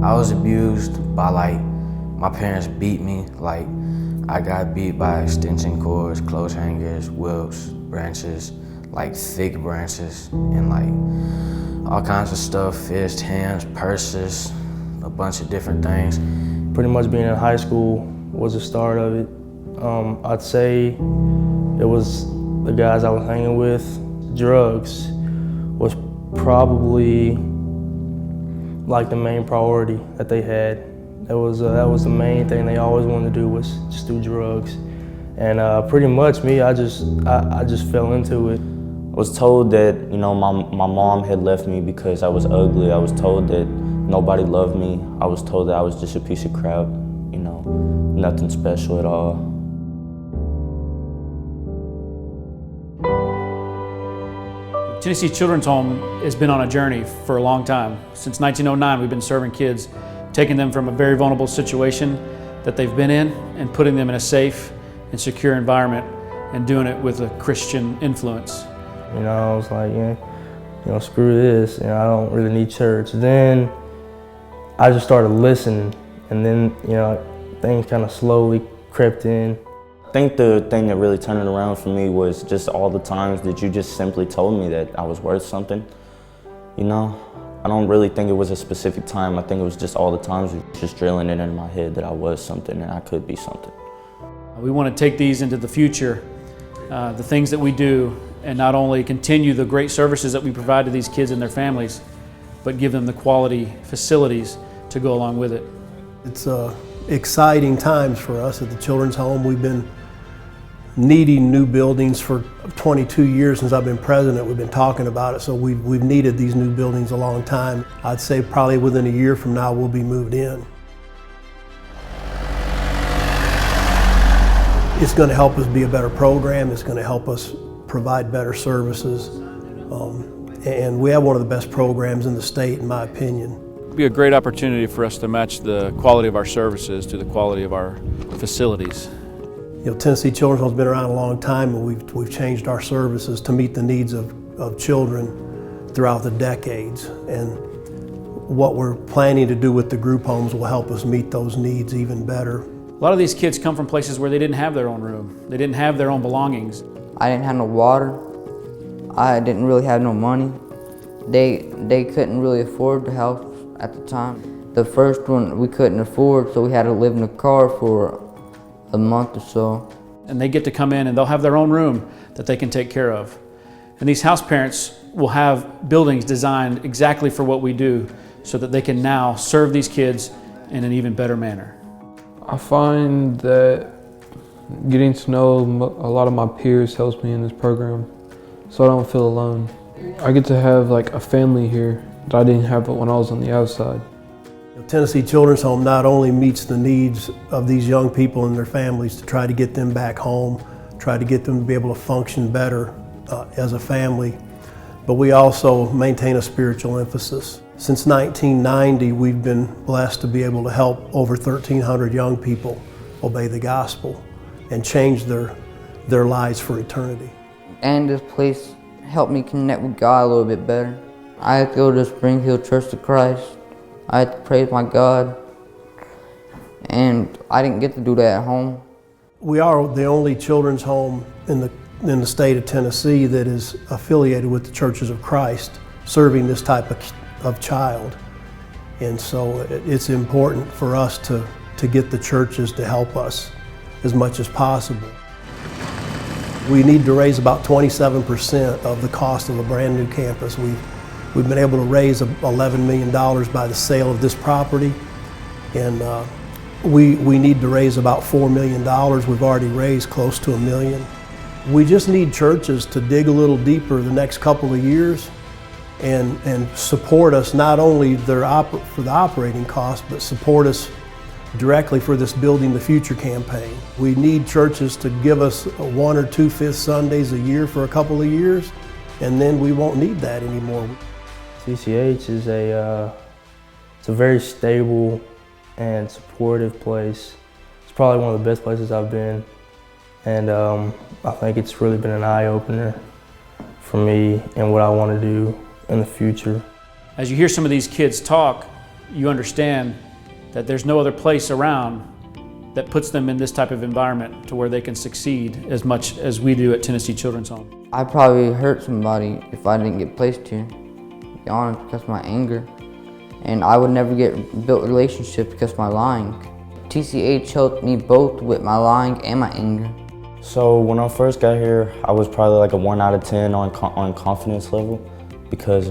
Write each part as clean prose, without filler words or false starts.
I was abused by my parents beat me. I got beat by extension cords, clothes hangers, whips, branches, thick branches, and all kinds of stuff, fists, hands, purses, a bunch of different things. Pretty much being in high school was the start of it. I'd say it was the guys I was hanging with. Drugs was probably the main priority that they had. That was the main thing they always wanted to do, was just do drugs. And pretty much me, I just fell into it. I was told that, my mom had left me because I was ugly. I was told that nobody loved me. I was told that I was just a piece of crap, nothing special at all. Tennessee Children's Home has been on a journey for a long time. Since 1909, we've been serving kids, taking them from a very vulnerable situation that they've been in and putting them in a safe and secure environment, and doing it with a Christian influence. I was like, screw this, I don't really need church. Then I just started listening, and then, things kind of slowly crept in. I think the thing that really turned it around for me was just all the times that you just simply told me that I was worth something. I don't really think it was a specific time. I think it was just all the times just drilling it in my head that I was something and I could be something. We want to take these into the future, the things that we do, and not only continue the great services that we provide to these kids and their families, but give them the quality facilities to go along with it. It's exciting times for us at the Children's Home. We've been needing new buildings for 22 years since I've been president. We've been talking about it, so we've needed these new buildings a long time. I'd say probably within a year from now we'll be moved in. It's going to help us be a better program. It's going to help us provide better services. And we have one of the best programs in the state, in my opinion. It'd be a great opportunity for us to match the quality of our services to the quality of our facilities. Tennessee Children's Home has been around a long time, and we've changed our services to meet the needs of children throughout the decades. And what we're planning to do with the group homes will help us meet those needs even better. A lot of these kids come from places where they didn't have their own room. They didn't have their own belongings. I didn't have no water. I didn't really have no money. They couldn't really afford the house at the time. The first one we couldn't afford, so we had to live in a car for a month or so. And they get to come in and they'll have their own room that they can take care of. And these house parents will have buildings designed exactly for what we do, so that they can now serve these kids in an even better manner. I find that getting to know a lot of my peers helps me in this program, so I don't feel alone. I get to have a family here that I didn't have when I was on the outside. Tennessee Children's Home not only meets the needs of these young people and their families to try to get them back home, try to get them to be able to function better as a family, but we also maintain a spiritual emphasis. Since 1990, we've been blessed to be able to help over 1,300 young people obey the gospel and change their lives for eternity. And this place helped me connect with God a little bit better. I had to go to Spring Hill Church of Christ. I had to praise my God, and I didn't get to do that at home. We are the only children's home in the state of Tennessee that is affiliated with the Churches of Christ, serving this type of child. And so it's important for us to get the churches to help us as much as possible. We need to raise about 27% of the cost of a brand new campus. We've been able to raise $11 million by the sale of this property, and we need to raise about $4 million. We've already raised close to $1 million. We just need churches to dig a little deeper the next couple of years and support us, not only for the operating costs, but support us directly for this Building the Future campaign. We need churches to give us 1 or 2 Fifth Sundays a year for a couple of years, and then we won't need that anymore. CCH is it's a very stable and supportive place. It's probably one of the best places I've been, and I think it's really been an eye-opener for me and what I want to do in the future. As you hear some of these kids talk, you understand that there's no other place around that puts them in this type of environment to where they can succeed as much as we do at Tennessee Children's Home. I probably hurt somebody if I didn't get placed here, to be honest, because of my anger. And I would never build relationships because of my lying. TCH helped me both with my lying and my anger. So when I first got here, I was probably like a 1 out of 10 on confidence level because,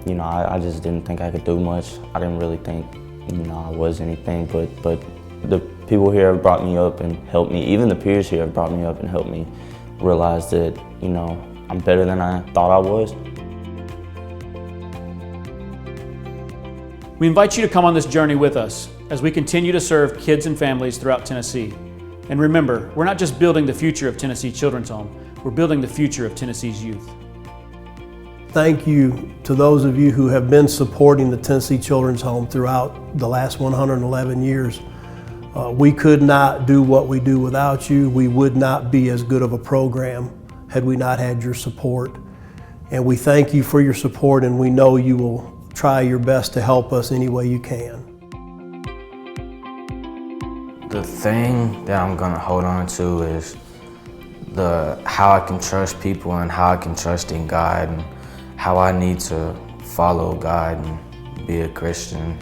you know, I just didn't think I could do much. I didn't really think, you know, I was anything, but the people here have brought me up and helped me. Even the peers here have brought me up and helped me realize that, you know, I'm better than I thought I was. We invite you to come on this journey with us as we continue to serve kids and families throughout Tennessee. And remember, we're not just building the future of Tennessee Children's Home, we're building the future of Tennessee's youth. Thank you to those of you who have been supporting the Tennessee Children's Home throughout the last 111 years. We could not do what we do without you. We would not be as good of a program had we not had your support. And we thank you for your support, and we know you will try your best to help us any way you can. The thing that I'm gonna hold on to is how I can trust people and how I can trust in God and how I need to follow God and be a Christian.